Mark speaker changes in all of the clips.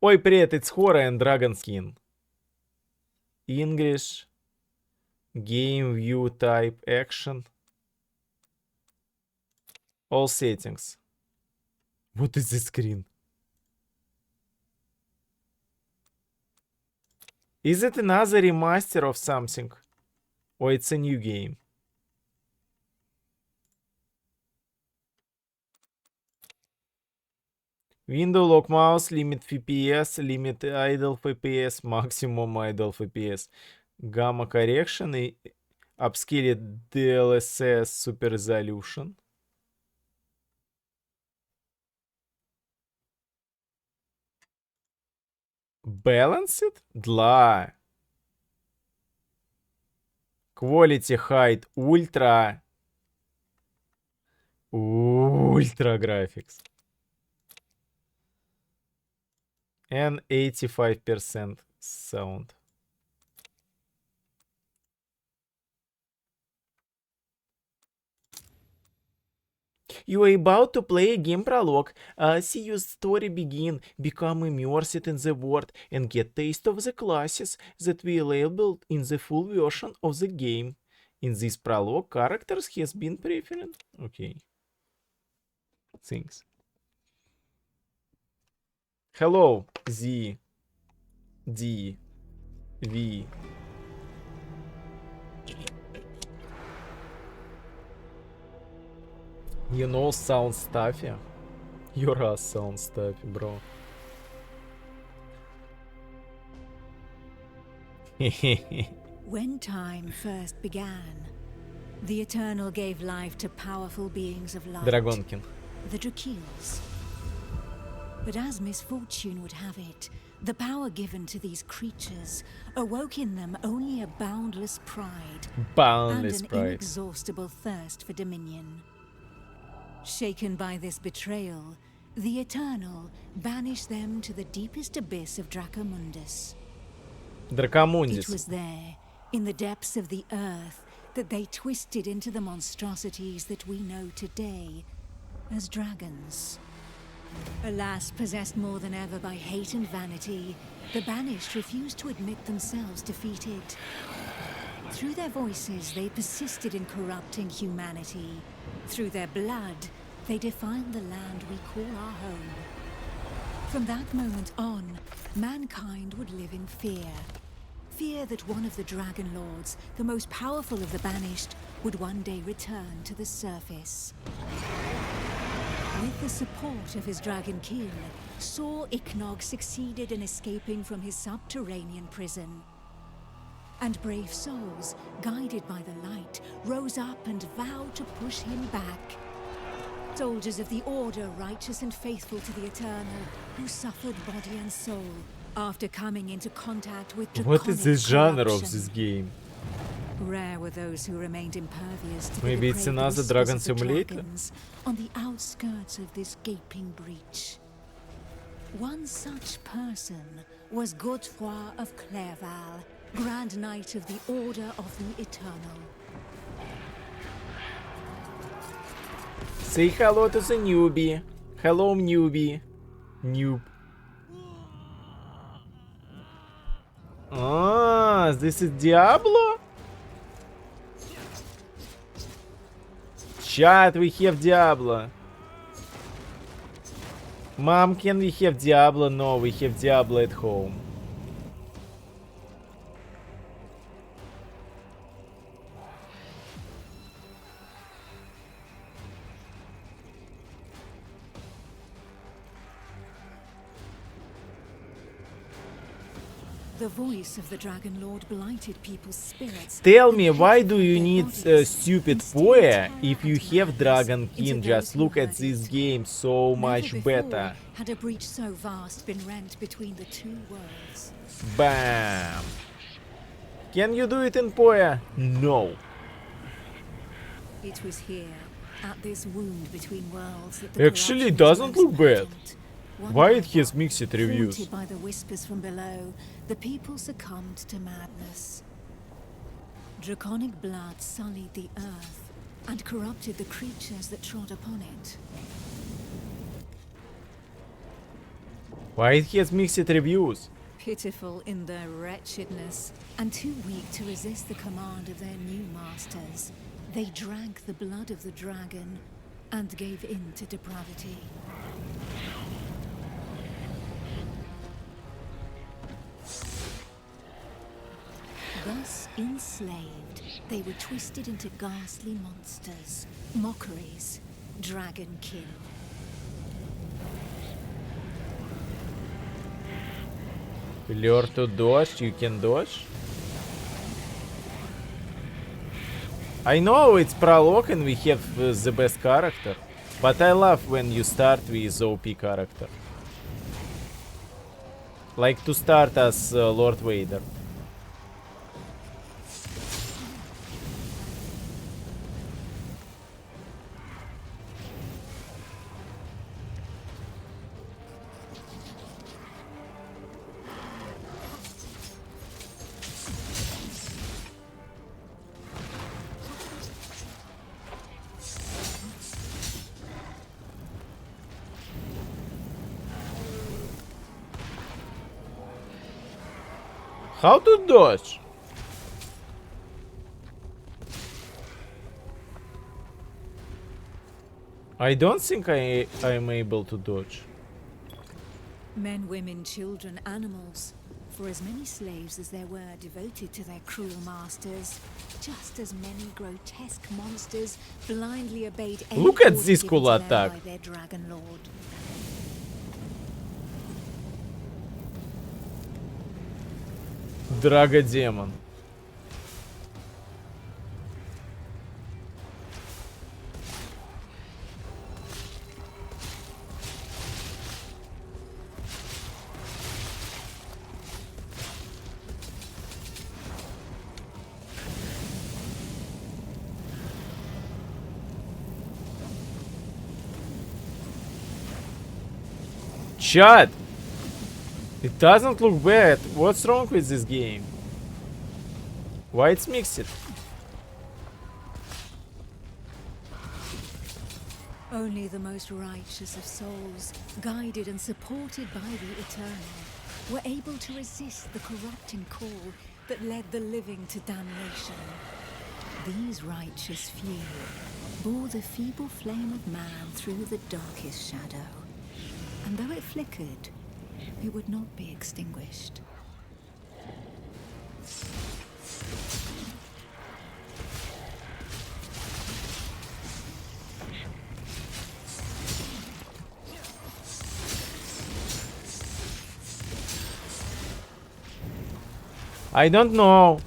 Speaker 1: Ой, привет, it's Horror and Dragonkin. English. Game view type action. All settings. What is this screen? Is it another remaster of something? Or it's a new game? Window lock mouse, limit FPS, limit idle FPS, maximum idle FPS. Gamma correction и upscaled DLSS super resolution. Balanced? Dla. Quality height ultra. Ultra graphics. And 85% sound. You are about to play a game prologue. See your story begin, become immersed in the world, and get taste of the classes that will be available in the full version of the game. In this prologue, characters has been preferred. Okay. Thanks. Hello, Z. D. V. You know sound stuffy? Your ass sounds stuffy, bro.
Speaker 2: When time first began, the Eternal gave life to powerful beings of light.
Speaker 1: Dragonkin.
Speaker 2: The Drakeels. But as misfortune would have it, the power given to these creatures awoke in them only a boundless pride
Speaker 1: Boundless
Speaker 2: and an
Speaker 1: pride.
Speaker 2: inexhaustible thirst for dominion. Shaken by this betrayal, the Eternal banished them to the deepest abyss of Dracomundus.
Speaker 1: Dracomundis.
Speaker 2: It was there, in the depths of the earth, that they twisted into the monstrosities that we know today as dragons. Alas, possessed more than ever by hate and vanity, the Banished refused to admit themselves defeated. Through their voices, they persisted in corrupting humanity. Through their blood, they defined the land we call our home. From that moment on, mankind would live in fear. Fear that one of the Dragon Lords, the most powerful of the Banished, would one day return to the surface. With the support of his Dragonkin, Saw Ichnog succeeded in escaping from his subterranean prison. And brave souls, guided by the light, rose up and vowed to push him back. Soldiers of the Order, righteous and faithful to the Eternal, who suffered body and soul after coming into contact with draconic
Speaker 1: What is the genre of
Speaker 2: corruption.
Speaker 1: this game?
Speaker 2: Rare were those who remained impervious to
Speaker 1: Maybe
Speaker 2: the
Speaker 1: it's
Speaker 2: depraved
Speaker 1: another
Speaker 2: whispers
Speaker 1: Dragon
Speaker 2: of the
Speaker 1: Simulator?
Speaker 2: dragons on the outskirts of this gaping breach. One such person was Godefroy of Clairval, Grand Knight of the Order of the Eternal.
Speaker 1: Say hello to the newbie. Hello, newbie. Noob. Ah, this is Diablo? Chat, we have Diablo. Mom, can we have Diablo? No, we have Diablo at home.
Speaker 2: The voice of the Dragon Lord blighted people's spirits.
Speaker 1: Tell
Speaker 2: and
Speaker 1: me, why do
Speaker 2: petrified
Speaker 1: you
Speaker 2: their
Speaker 1: need
Speaker 2: bodies,
Speaker 1: stupid
Speaker 2: instilling
Speaker 1: Poe
Speaker 2: terror
Speaker 1: if you
Speaker 2: and
Speaker 1: have
Speaker 2: madness
Speaker 1: Dragonkin?
Speaker 2: into
Speaker 1: Just
Speaker 2: those who
Speaker 1: look at
Speaker 2: heard
Speaker 1: this
Speaker 2: it.
Speaker 1: game so much
Speaker 2: Never before
Speaker 1: better.
Speaker 2: had a breach so vast been rent between the two worlds.
Speaker 1: Bam! Can you do it in Poe? No.
Speaker 2: It was here, at this wound between worlds, that the
Speaker 1: Actually, it
Speaker 2: corruption was
Speaker 1: doesn't
Speaker 2: most
Speaker 1: look bad.
Speaker 2: potent. One
Speaker 1: Why
Speaker 2: by
Speaker 1: it has
Speaker 2: one,
Speaker 1: mixed reviews?
Speaker 2: haunted by the whispers from below, the people succumbed to madness. Draconic blood sullied the earth and corrupted the creatures that trod upon it.
Speaker 1: Why it has mixed reviews?
Speaker 2: Pitiful in their wretchedness, and too weak to resist the command of their new masters, they drank the blood of the dragon and gave in to depravity. Thus enslaved, they were twisted into ghastly monsters, mockeries, Dragonkin.
Speaker 1: Learn to dodge, you can dodge. I know it's prologue and we have the best character, but I love when you start with OP character. Like to start as Lord Vader. How to dodge? I don't think I'm able to dodge.
Speaker 2: Men, women, children, animals. For as many slaves as there were devoted to their cruel masters, just as many grotesque monsters blindly obeyed any
Speaker 1: Look at
Speaker 2: order
Speaker 1: this
Speaker 2: given
Speaker 1: cool
Speaker 2: to them
Speaker 1: attack.
Speaker 2: by their dragon lord.
Speaker 1: Dragodemon. Chad! It doesn't look bad. What's wrong with this game? Why it's mixed?
Speaker 2: Only the most righteous of souls, guided and supported by the Eternal, were able to resist the corrupting call that led the living to damnation. These righteous few bore the feeble flame of man through the darkest shadow, and though it flickered, it would not be extinguished.
Speaker 1: I don't know.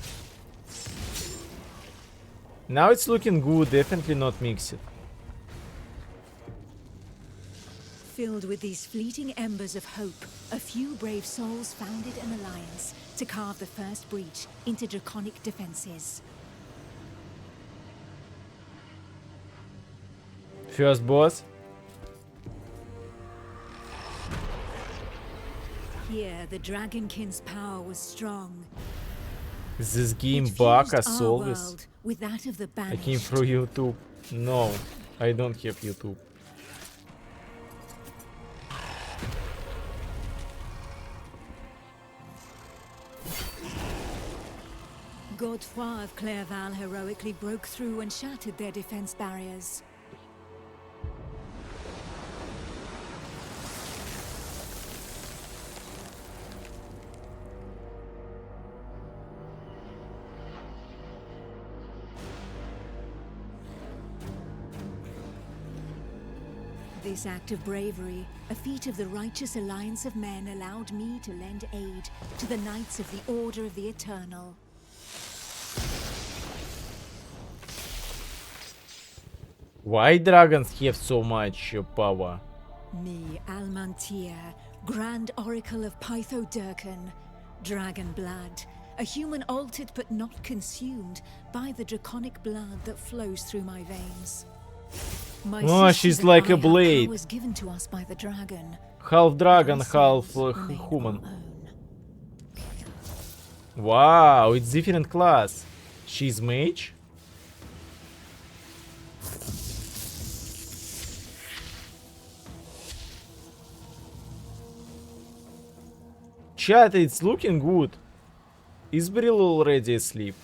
Speaker 1: Now it's looking good, definitely not mixed.
Speaker 2: Filled with these fleeting embers of hope, a few brave souls founded an alliance to carve the first breach into draconic defenses.
Speaker 1: First boss.
Speaker 2: Here, the Dragonkin's power was strong.
Speaker 1: This game
Speaker 2: It
Speaker 1: bug
Speaker 2: fused
Speaker 1: as
Speaker 2: our
Speaker 1: always.
Speaker 2: world with that of the
Speaker 1: I came
Speaker 2: Banished.
Speaker 1: through YouTube. No, I don't have YouTube.
Speaker 2: Godefroy of Clairval heroically broke through and shattered their defense barriers. This act of bravery, a feat of the righteous alliance of men, allowed me to lend aid to the Knights of the Order of the Eternal.
Speaker 1: Why dragons have so much power?
Speaker 2: Me, Almantir, Grand Oracle of Pythodurcan, Dragon Blood, a human altered but not consumed by the draconic blood that flows through my veins. My
Speaker 1: Oh,
Speaker 2: sisters
Speaker 1: she's
Speaker 2: and
Speaker 1: like
Speaker 2: I
Speaker 1: a
Speaker 2: have
Speaker 1: blade.
Speaker 2: powers given to us by the dragon.
Speaker 1: Half dragon, half
Speaker 2: Ourselves remain
Speaker 1: human.
Speaker 2: our own.
Speaker 1: Wow, it's different class. She's mage? Chat, it's looking good. Is Brill already asleep?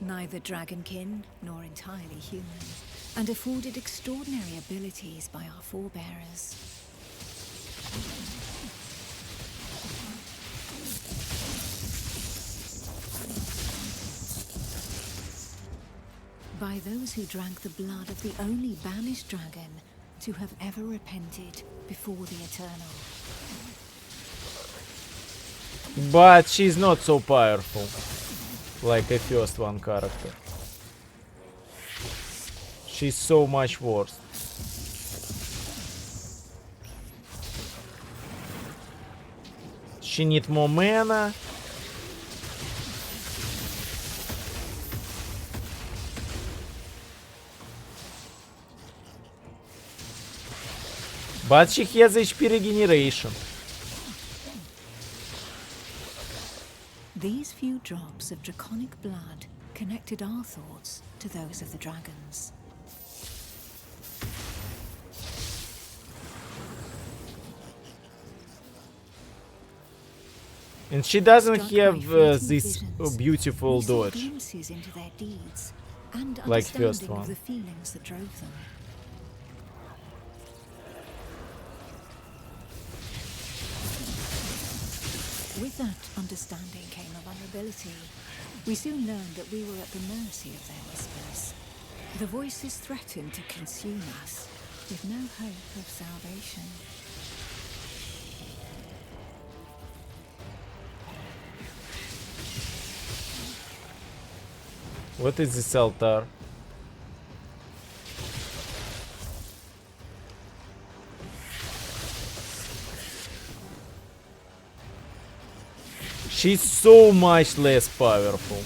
Speaker 2: Neither Dragonkin nor entirely human, and afforded extraordinary abilities by our forebearers. By those who drank the blood of the only banished dragon to have ever repented before the Eternal.
Speaker 1: But she's not so powerful like a first one character. She's so much worse. She needs more mana. But she has HP regeneration.
Speaker 2: These few drops of draconic blood connected our thoughts to those of the dragons.
Speaker 1: And she doesn't
Speaker 2: Struck by
Speaker 1: have
Speaker 2: fleeting
Speaker 1: this
Speaker 2: visions,
Speaker 1: beautiful
Speaker 2: we saw
Speaker 1: dodge.
Speaker 2: glimpses into their deeds and
Speaker 1: Like first
Speaker 2: understanding
Speaker 1: one.
Speaker 2: of the feelings that drove them. With that understanding came a vulnerability. We soon learned that we were at the mercy of their whispers. The voices threatened to consume us, with no hope of salvation.
Speaker 1: What is this altar? She's so much less powerful.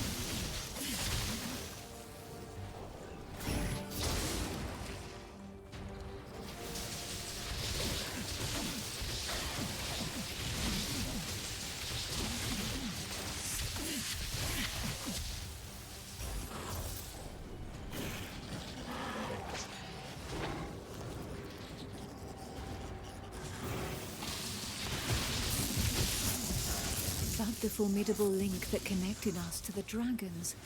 Speaker 2: But the formidable link that connected us to the dragons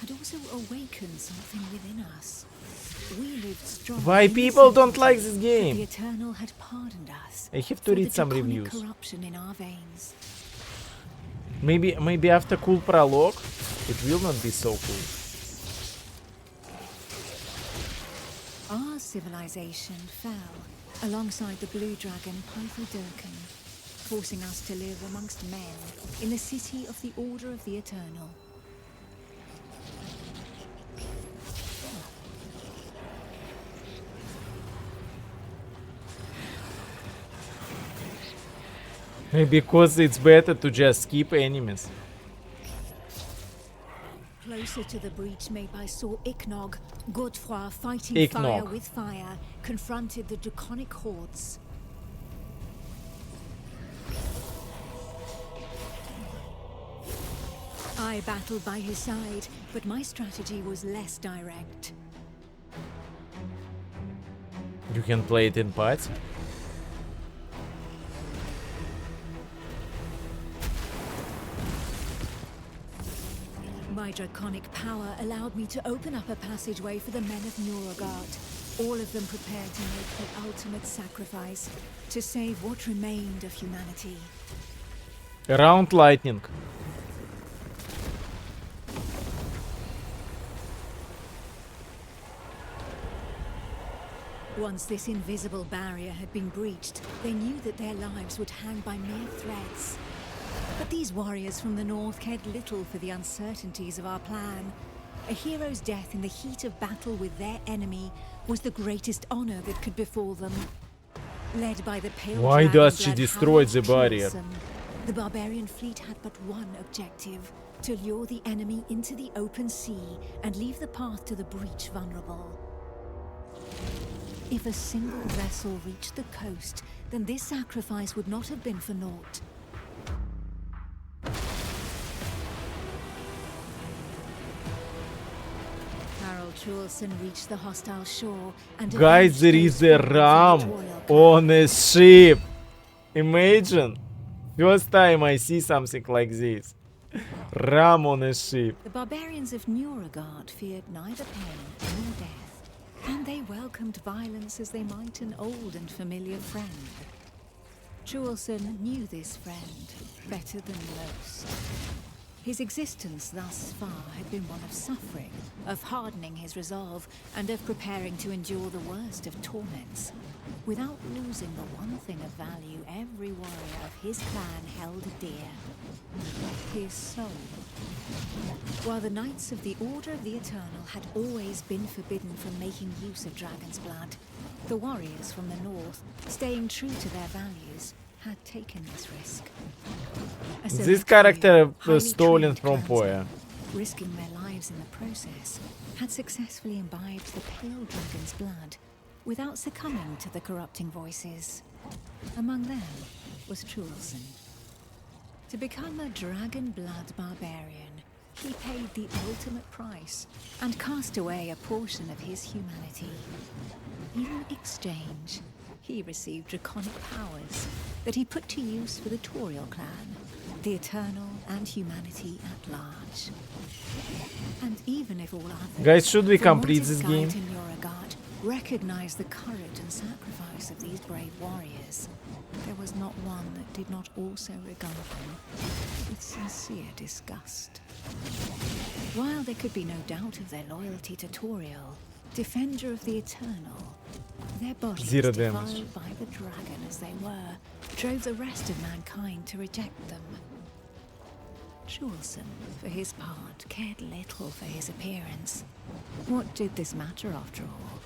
Speaker 2: had also awakened something within us. We lived strong.
Speaker 1: Why
Speaker 2: in the
Speaker 1: people don't
Speaker 2: certainty
Speaker 1: like this
Speaker 2: that
Speaker 1: game?
Speaker 2: The Eternal had pardoned us.
Speaker 1: I have to
Speaker 2: for
Speaker 1: read
Speaker 2: the
Speaker 1: some
Speaker 2: draconic
Speaker 1: reviews.
Speaker 2: corruption in our veins.
Speaker 1: Maybe after cool prologue, it will not be so cool.
Speaker 2: Our civilization fell alongside the blue dragon Dragonkin, forcing us to live amongst men in the city of the Order of the Eternal.
Speaker 1: Because it's better to just skip enemies.
Speaker 2: Closer to the breach made by Sir Ichnog, Godfrey, fighting
Speaker 1: Ichnog.
Speaker 2: fire with fire, confronted the draconic hordes. I battled by his side, but my strategy was less direct.
Speaker 1: You can play it in party.
Speaker 2: My draconic power allowed me to open up a passageway for the men of Nuragard, all of them prepared to make the ultimate sacrifice to save what remained of humanity.
Speaker 1: Around lightning.
Speaker 2: Once this invisible barrier had been breached, they knew that their lives would hang by mere threads. But these warriors from the north cared little for the uncertainties of our plan. A hero's death in the heat of battle with their enemy was the greatest honor that could befall them. Led by the pale
Speaker 1: Why
Speaker 2: dragon
Speaker 1: does she
Speaker 2: blood
Speaker 1: destroy
Speaker 2: Hound
Speaker 1: the barrier?
Speaker 2: Crimson, the barbarian fleet had but one objective: to lure the enemy into the open sea and leave the path to the breach vulnerable. If a single vessel reached the coast, then this sacrifice would not have been for naught. Truelson reached the hostile shore and
Speaker 1: Guys, there
Speaker 2: avenged
Speaker 1: is
Speaker 2: those
Speaker 1: a
Speaker 2: fallen from the
Speaker 1: ram
Speaker 2: Toriel clan.
Speaker 1: on a ship. Imagine. First time I see something like this. Ram on a ship.
Speaker 2: The barbarians of Nuragard feared neither pain nor death, and they welcomed violence as they might an old and familiar friend. Truelson knew this friend better than most. His existence thus far had been one of suffering, of hardening his resolve, and of preparing to endure the worst of torments, without losing the one thing of value every warrior of his clan held dear: his soul. While the Knights of the Order of the Eternal had always been forbidden from making use of dragon's blood, the warriors from the north, staying true to their values, had taken this risk. A
Speaker 1: This
Speaker 2: select
Speaker 1: character
Speaker 2: few, highly
Speaker 1: stolen
Speaker 2: trained
Speaker 1: from
Speaker 2: clansmen,
Speaker 1: Poya.
Speaker 2: risking their lives in the process, had successfully imbibed the pale dragon's blood without succumbing to the corrupting voices. Among them was Truelson. To become a dragon blood barbarian, he paid the ultimate price and cast away a portion of his humanity. In exchange, he received draconic powers that he put to use for the Toriel clan, the Eternal, and humanity at large. And even if all others,
Speaker 1: Guys, should we
Speaker 2: from
Speaker 1: complete
Speaker 2: what
Speaker 1: this
Speaker 2: is
Speaker 1: game?
Speaker 2: guide in Nuragard, recognize the courage and sacrifice of these brave warriors, there was not one that did not also regard them with sincere disgust. While there could be no doubt of their loyalty to Toriel, defender of the Eternal, their bodies,
Speaker 1: Zero
Speaker 2: defiled
Speaker 1: damage.
Speaker 2: by the dragon as they were, drove the rest of mankind to reject them. Truelson, for his part, cared little for his appearance. What did this matter after all,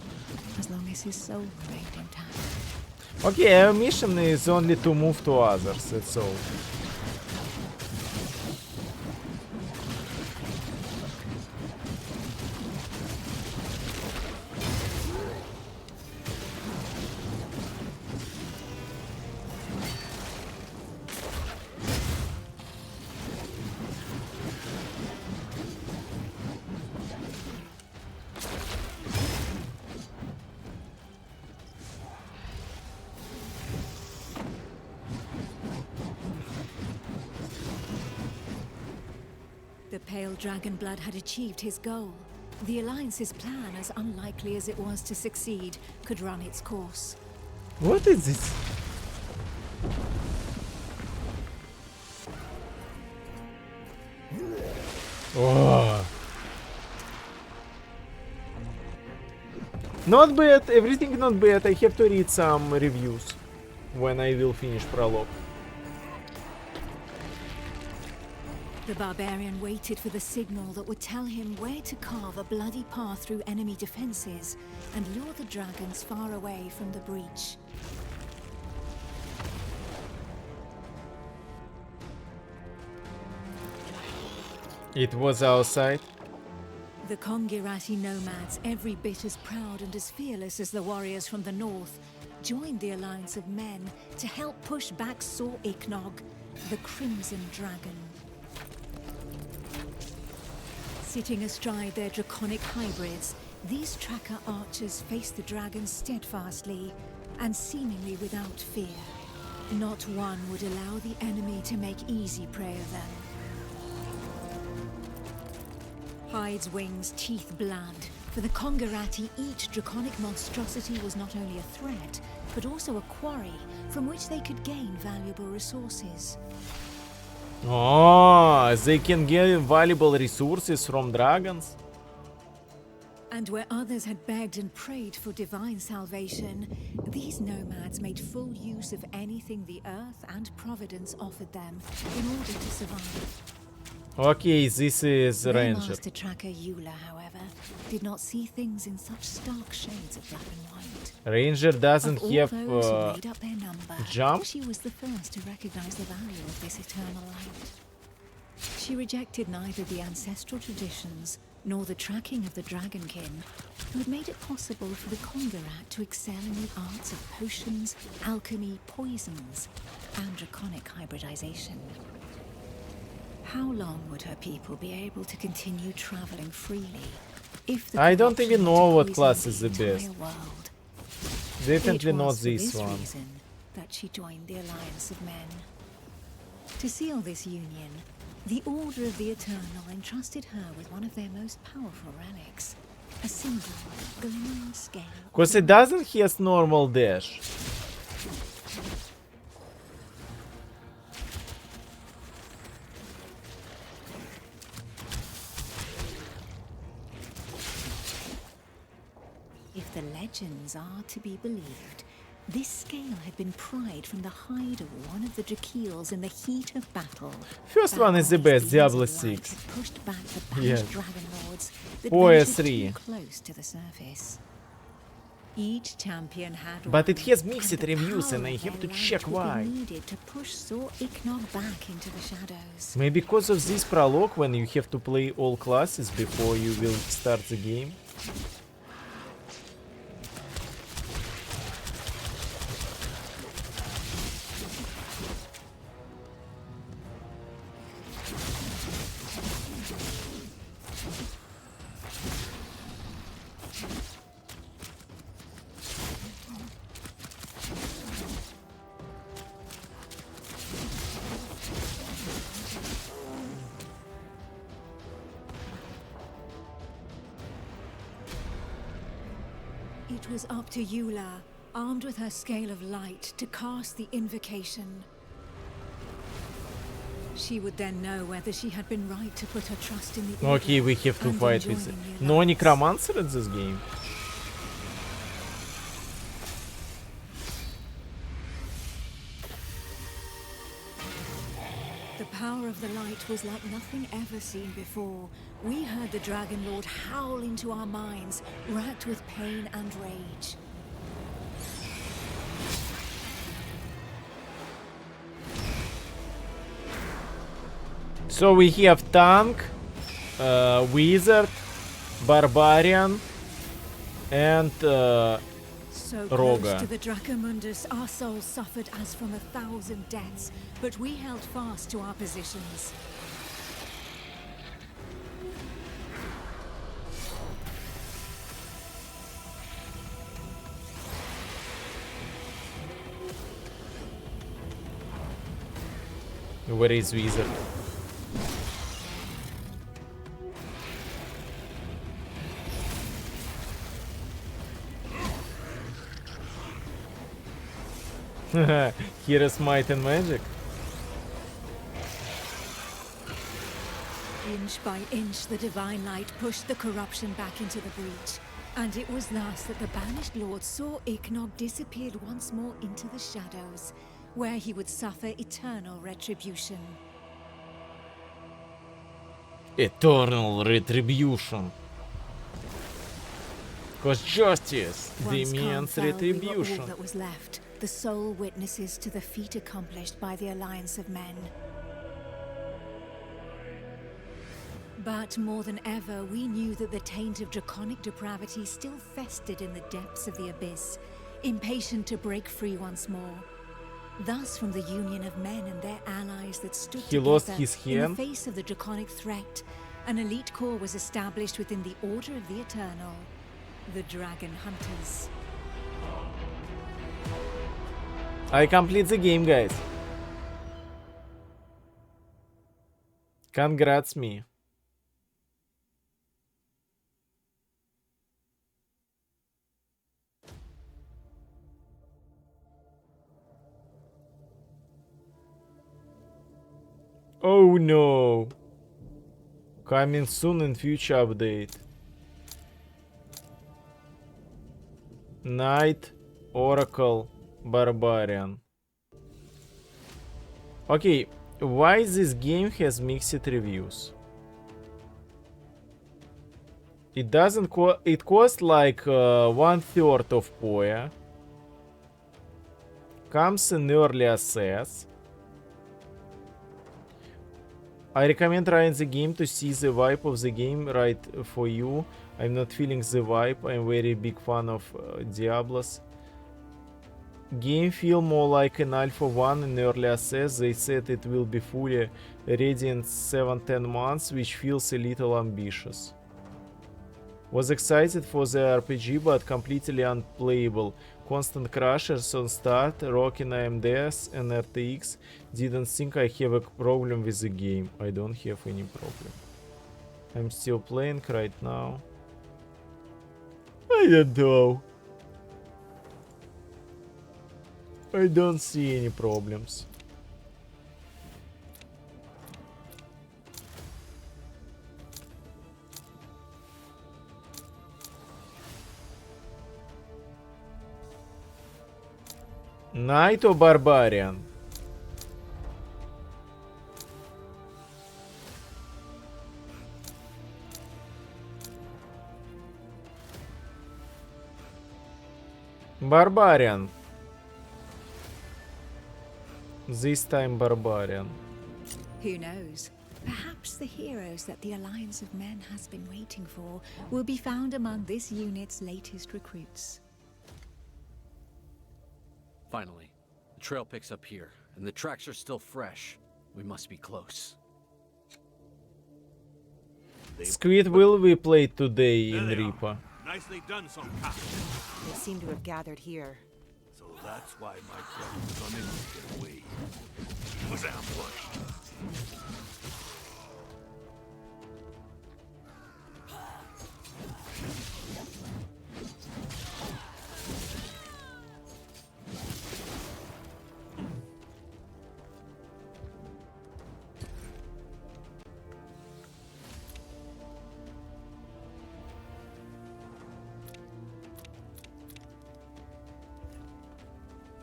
Speaker 2: as long as his soul remained intact?
Speaker 1: Okay, our mission is only to move to others, that's all.
Speaker 2: The pale dragon blood had achieved his goal. The Alliance's plan, as unlikely as it was to succeed, could run its course.
Speaker 1: What is this? Oh. Not bad, everything not bad. I have to read some reviews when I will finish prologue.
Speaker 2: The barbarian waited for the signal that would tell him where to carve a bloody path through enemy defenses and lure the dragons far away from the breach.
Speaker 1: It was outside.
Speaker 2: The Kongirati nomads, every bit as proud and as fearless as the warriors from the north, joined the alliance of men to help push back Sor Iknog, the Crimson Dragon. Sitting astride their draconic hybrids, these tracker archers faced the dragons steadfastly and seemingly without fear. Not one would allow the enemy to make easy prey of them. Hides, wings, teeth, blood. For the Kongirati, each draconic monstrosity was not only a threat, but also a quarry from which they could gain valuable resources.
Speaker 1: Oh, they can get valuable resources from dragons.
Speaker 2: And where others had begged and prayed for divine salvation, these nomads made full use of anything the earth and Providence offered them in order to survive.
Speaker 1: Okay, this is
Speaker 2: Their
Speaker 1: Ranger.
Speaker 2: master tracker Eula, however, did not see things in such stark shades of black and white.
Speaker 1: Ranger doesn't
Speaker 2: Of all
Speaker 1: have
Speaker 2: those who made up their number,
Speaker 1: jump?
Speaker 2: she was the first to recognize the value of this eternal light. She rejected neither the ancestral traditions nor the tracking of the Dragonkin, who had made it possible for the Kongirat to excel in the arts of potions, alchemy, poisons, and draconic hybridization. How long would her people be able to continue traveling freely, If the
Speaker 1: I don't
Speaker 2: corruption
Speaker 1: even
Speaker 2: were
Speaker 1: know
Speaker 2: to
Speaker 1: what
Speaker 2: poison
Speaker 1: class is the
Speaker 2: entire
Speaker 1: best.
Speaker 2: world.
Speaker 1: Definitely
Speaker 2: It
Speaker 1: not
Speaker 2: was for
Speaker 1: this
Speaker 2: this
Speaker 1: one.
Speaker 2: reason that she joined the Alliance of Men. To seal this union, the Order of the Eternal entrusted her with one of their most powerful relics, a single glimmering scale.
Speaker 1: Cause it doesn't has normal dash.
Speaker 2: If the legends are to be believed, this scale had been pried from the hide of one of the Drakeels in the heat of battle.
Speaker 1: First
Speaker 2: Back
Speaker 1: one is the
Speaker 2: when
Speaker 1: best,
Speaker 2: these
Speaker 1: Diablo
Speaker 2: demons of light
Speaker 1: 6.
Speaker 2: had pushed back the
Speaker 1: Yeah.
Speaker 2: banished dragon lords that
Speaker 1: Oh,
Speaker 2: ventured
Speaker 1: S3.
Speaker 2: too close to the surface. Each champion had
Speaker 1: But it
Speaker 2: one,
Speaker 1: has
Speaker 2: and
Speaker 1: mixed
Speaker 2: the
Speaker 1: reviews and
Speaker 2: power
Speaker 1: I
Speaker 2: of
Speaker 1: have
Speaker 2: their
Speaker 1: to
Speaker 2: light
Speaker 1: check
Speaker 2: would
Speaker 1: why.
Speaker 2: be needed to push Sor Iknog back into the shadows.
Speaker 1: Maybe because of this prologue when you have to play all classes before you will start the game.
Speaker 2: It was up to Eula, armed with her scale of light, to cast the invocation. She would then know whether she had been right to put her trust in the
Speaker 1: Okay,
Speaker 2: Order
Speaker 1: we have to
Speaker 2: and
Speaker 1: fight
Speaker 2: in
Speaker 1: with
Speaker 2: joining the
Speaker 1: no
Speaker 2: Alliance.
Speaker 1: necromancer in this game.
Speaker 2: The power of the light was like nothing ever seen before. We heard the Dragon Lord howl into our minds, racked with pain and rage.
Speaker 1: So we have tank, wizard, barbarian, and
Speaker 2: So
Speaker 1: Roga.
Speaker 2: close to the Dracomundus, our souls suffered as from 1,000 deaths, but we held fast to our positions.
Speaker 1: where is wizard? Here's might and magic.
Speaker 2: Inch by inch, the divine light pushed the corruption back into the breach. And it was thus that the banished lord saw Iknog disappeared once more into the shadows, where he would suffer eternal retribution.
Speaker 1: Eternal retribution. Cause justice
Speaker 2: Once Khan
Speaker 1: demands
Speaker 2: fell, we were all
Speaker 1: retribution.
Speaker 2: that was left, the sole witnesses to the feat accomplished by the Alliance of Men. But more than ever, we knew that the taint of draconic depravity still festered in the depths of the abyss, impatient to break free once more. Thus, from the union of men and their allies that stood
Speaker 1: He
Speaker 2: together
Speaker 1: lost his
Speaker 2: in the
Speaker 1: hand.
Speaker 2: face of the draconic threat, an elite corps was established within the Order of the Eternal, the Dragon Hunters.
Speaker 1: I complete the game, guys. Congrats me. Oh no. Coming soon in future update. Knight, Oracle, Barbarian. Okay, why this game has mixed reviews? It doesn't it costs like 1/3 of Poya. Comes in early access. I recommend trying the game to see the vibe of the game right for you. I'm not feeling the vibe. I'm very big fan of Diablos. Game feel more like an Alpha 1 in early access. They said it will be fully ready in 7-10 months, which feels a little ambitious. Was excited for the RPG but completely unplayable. Constant crashes on start, rocking AMDs and RTX. Didn't think I have a problem with the game. I don't have any problem. I'm still playing right now. I don't know. I don't see any problems. Knight or Barbarian? Barbarian. This time Barbarian.
Speaker 2: Who knows? Perhaps the heroes that the Alliance of Men has been waiting for will be found among this unit's latest recruits.
Speaker 3: Finally, the trail picks up here, and the tracks are still fresh. We must be close.
Speaker 1: Squid will be played today in Reaper.
Speaker 4: Nicely done, some captain.
Speaker 5: They seem to have gathered here.
Speaker 4: So that's why my friend was unable to get away. He was ambushed.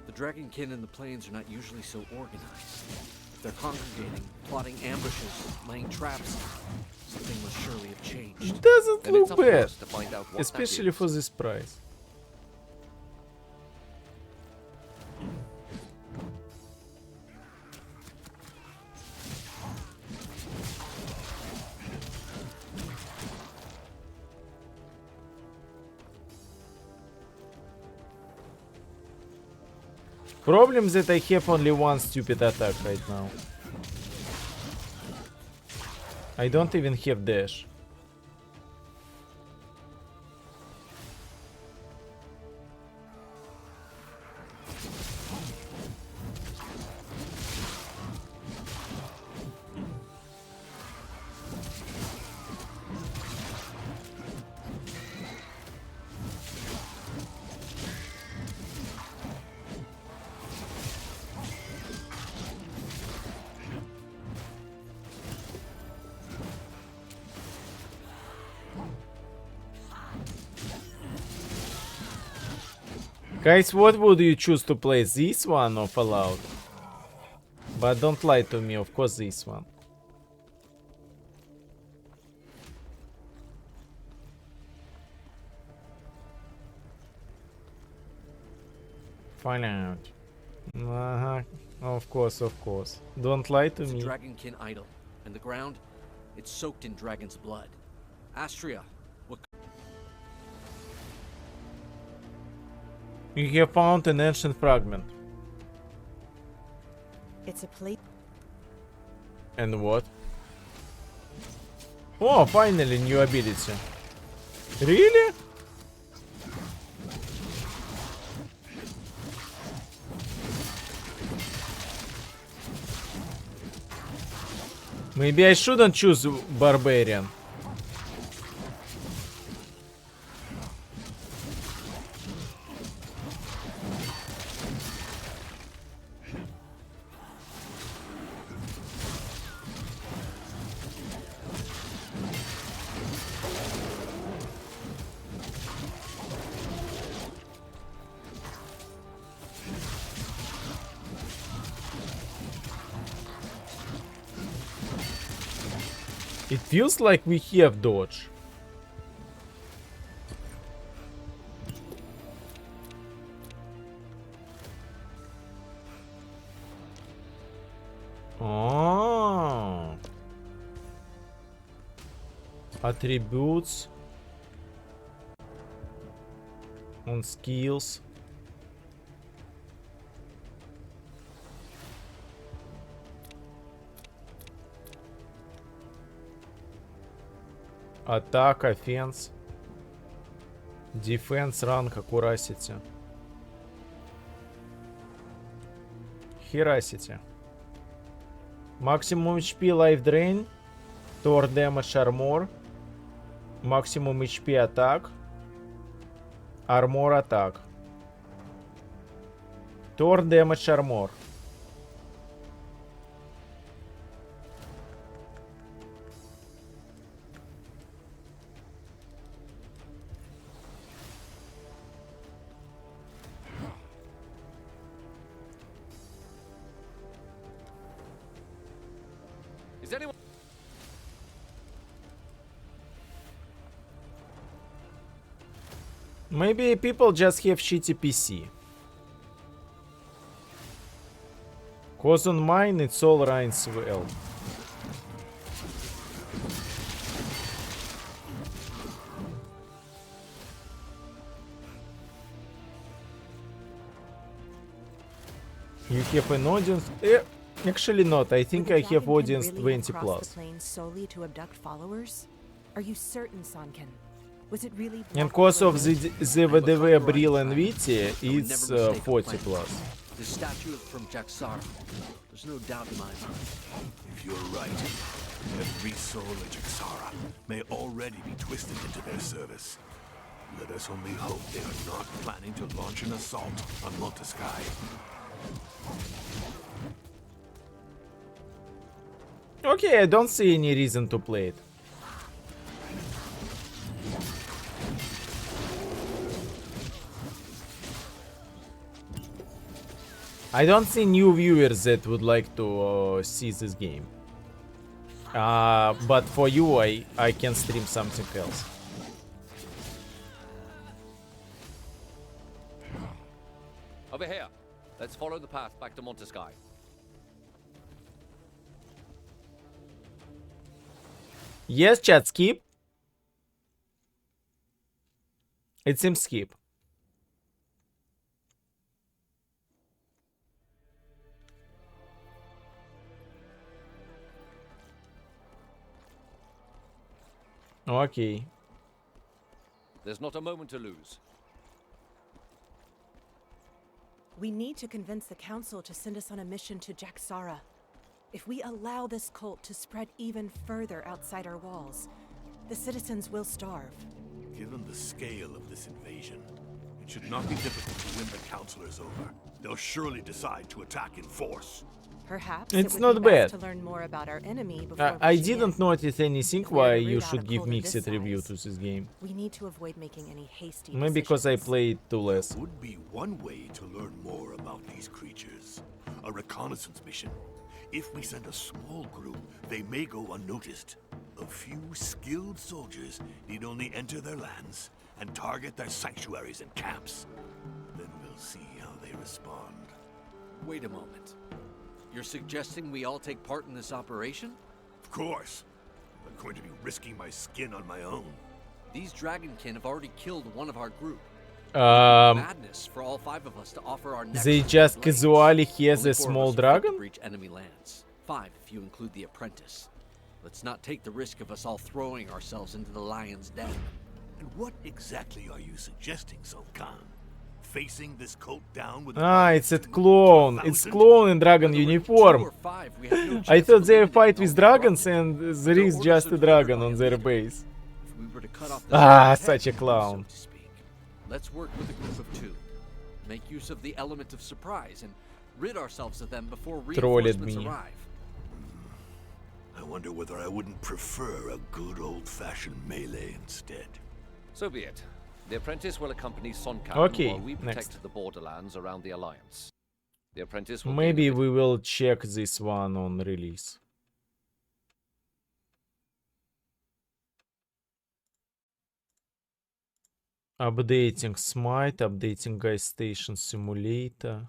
Speaker 3: The Dragonkin in the plains are not usually so organized. If they're congregating, plotting ambushes, laying traps, something must surely have changed.
Speaker 1: Doesn't
Speaker 3: And it's
Speaker 1: look
Speaker 3: up to
Speaker 1: bad,
Speaker 3: us to find out what
Speaker 1: especially
Speaker 3: that is.
Speaker 1: for this price. Problem that I have only one stupid attack right now. I don't even have dash. Guys, what would you choose to play, this one or Fallout? But don't lie to me, of course this one. Fallout. Uh-huh. Of course, of course. Don't lie to
Speaker 3: It's a
Speaker 1: me.
Speaker 3: Dragonkin idol, and the ground, it's soaked in dragon's blood. Astria, what
Speaker 1: You have found an ancient fragment.
Speaker 5: It's a place.
Speaker 1: And what? Oh, finally, new ability. Really? Maybe I shouldn't choose Barbarian. It feels like we have dodge. Oh. Attributes on skills. Attack, offense. Defense ранг, аккурасити. Херасите. Maximum HP Life Drain. Tor Damage Armor. Maximum HP Attack. Armor Attack. Tor Damage Armor.
Speaker 3: Is anyone?
Speaker 1: Maybe people just have shitty PC. Cause on mine it's all runs well. You have an audience? Actually not. I think I have audience 20 plus.
Speaker 5: Solely to abduct followers? Are you certain, Sanken? Was it really?
Speaker 1: And cause of the VDV Bril and Viti, it's 40 plus.
Speaker 3: This statue is from Jaxar. There's no doubt in my mind.
Speaker 4: If you're right, every soul in Jaxara may already be twisted into their service. Let us only hope they are not planning to launch an assault on Monteskai.
Speaker 1: Okay, I don't see any reason to play it. I don't see new viewers that would like to see this game. But for you, I can stream something else.
Speaker 3: Over here. Let's follow the path back to Monteskai.
Speaker 1: Yes, chat, skip. It seems skip. Okay.
Speaker 3: There's not a moment to lose.
Speaker 5: We need to convince the council to send us on a mission to Jaxara. If we allow this cult to spread even further outside our walls, the citizens will starve.
Speaker 4: Given the scale of this invasion, it should not be difficult to win the councilors over. They'll surely decide to attack in force.
Speaker 5: Perhaps
Speaker 1: It's
Speaker 5: it
Speaker 1: not
Speaker 5: would be best
Speaker 1: bad.
Speaker 5: to learn more about our enemy before
Speaker 1: I
Speaker 5: pushing
Speaker 1: didn't
Speaker 5: in.
Speaker 1: notice anything
Speaker 5: If we are
Speaker 1: why
Speaker 5: to
Speaker 1: you
Speaker 5: root out
Speaker 1: should
Speaker 5: a
Speaker 1: give
Speaker 5: cult of
Speaker 1: mixed
Speaker 5: this
Speaker 1: review to
Speaker 5: size,
Speaker 1: this game.
Speaker 5: We need to avoid making any hasty
Speaker 1: Maybe because I
Speaker 5: decisions.
Speaker 1: played too less.
Speaker 4: Would be one way to learn more about these creatures. A reconnaissance mission. If we send a small group, they may go unnoticed. A few skilled soldiers need only enter their lands and target their sanctuaries and camps. Then we'll see how they respond.
Speaker 3: Wait a moment. You're suggesting we all take part in this operation?
Speaker 4: Of course. I'm going to be risking my skin on my own.
Speaker 3: These Dragonkin have already killed one of our group. Madness for all 5 of us to offer our next
Speaker 1: They
Speaker 3: set of
Speaker 1: just
Speaker 3: blades.
Speaker 1: casually has
Speaker 3: Only
Speaker 1: a
Speaker 3: 4 of
Speaker 1: small
Speaker 3: us are fit to
Speaker 1: dragon?
Speaker 3: breach enemy lands. 5 if you include the apprentice. Let's not take the risk of us all throwing ourselves into the lion's den.
Speaker 4: And what exactly are you suggesting, Sultan? Facing this cult down with
Speaker 1: It's a clone. It's clone in dragon
Speaker 3: Whether we're 2
Speaker 1: uniform.
Speaker 3: or 5, we have no
Speaker 1: I
Speaker 3: chance
Speaker 1: thought
Speaker 3: of
Speaker 1: they
Speaker 3: eliminating
Speaker 1: fight
Speaker 3: all
Speaker 1: with
Speaker 3: the
Speaker 1: dragons
Speaker 3: Dragonkin.
Speaker 1: and there
Speaker 3: Their
Speaker 1: is
Speaker 3: orders
Speaker 1: just
Speaker 3: are
Speaker 1: a
Speaker 3: delivered
Speaker 1: dragon
Speaker 3: by
Speaker 1: on
Speaker 3: a
Speaker 1: their
Speaker 3: leader.
Speaker 1: base.
Speaker 3: If we were to cut off the
Speaker 1: Such a
Speaker 3: head,
Speaker 1: clown.
Speaker 3: so to speak, let's work with a group of 2. Make use of the element of surprise and rid ourselves of them before
Speaker 1: Trolled
Speaker 3: reinforcements
Speaker 1: me.
Speaker 3: arrive.
Speaker 4: I wonder whether I wouldn't prefer a good old-fashioned melee instead.
Speaker 3: So be it. The apprentice will accompany Sonkan
Speaker 1: Okay,
Speaker 3: while we protect
Speaker 1: next.
Speaker 3: the borderlands around the Alliance. The apprentice will
Speaker 1: Maybe
Speaker 3: gain a bit-
Speaker 1: we will check this one on release. Updating Smite, updating Guy Station Simulator.